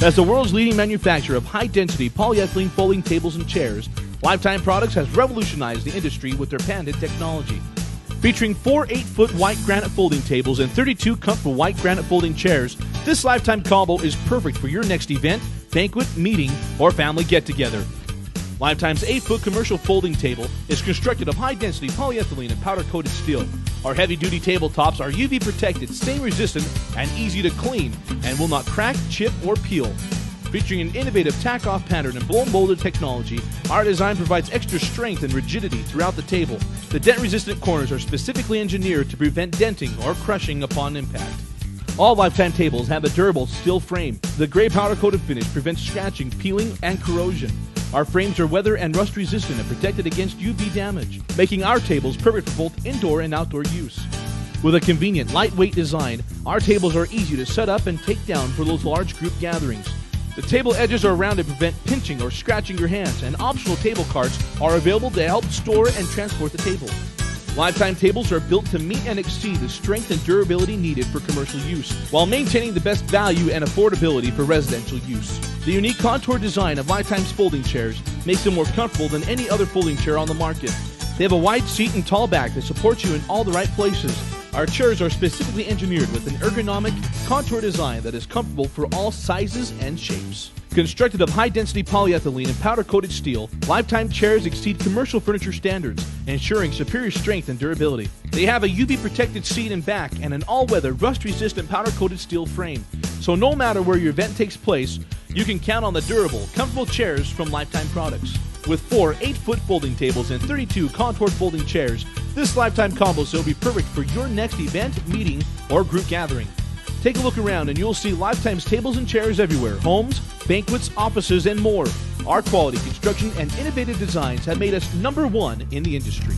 As the world's leading manufacturer of high-density polyethylene folding tables and chairs, Lifetime Products has revolutionized the industry with their patented technology. Featuring 4 8-foot white granite folding tables and 32 comfortable white granite folding chairs, this Lifetime combo is perfect for your next event, banquet, meeting, or family get-together. Lifetime's 8-foot commercial folding table is constructed of high-density polyethylene and powder-coated steel. Our heavy-duty tabletops are UV-protected, stain-resistant, and easy to clean, and will not crack, chip, or peel. Featuring an innovative tack-off pattern and blow-molded technology, our design provides extra strength and rigidity throughout the table. The dent-resistant corners are specifically engineered to prevent denting or crushing upon impact. All Lifetime tables have a durable steel frame. The gray powder-coated finish prevents scratching, peeling, and corrosion. Our frames are weather and rust resistant and protected against UV damage, making our tables perfect for both indoor and outdoor use. With a convenient, lightweight design, our tables are easy to set up and take down for those large group gatherings. The table edges are round to prevent pinching or scratching your hands, and optional table carts are available to help store and transport the table. Lifetime tables are built to meet and exceed the strength and durability needed for commercial use, while maintaining the best value and affordability for residential use. The unique contour design of Lifetime's folding chairs makes them more comfortable than any other folding chair on the market. They have a wide seat and tall back that supports you in all the right places. Our chairs are specifically engineered with an ergonomic contour design that is comfortable for all sizes and shapes. Constructed of high-density polyethylene and powder-coated steel, Lifetime chairs exceed commercial furniture standards, ensuring superior strength and durability. They have a UV-protected seat and back and an all-weather, rust-resistant powder-coated steel frame. So no matter where your event takes place, you can count on the durable, comfortable chairs from Lifetime Products. With 4 8-foot folding tables and 32 contoured folding chairs, this Lifetime combo set will be perfect for your next event, meeting, or group gathering. Take a look around and you'll see Lifetime's tables and chairs everywhere: homes, banquets, offices, and more. Our quality construction and innovative designs have made us #1 in the industry.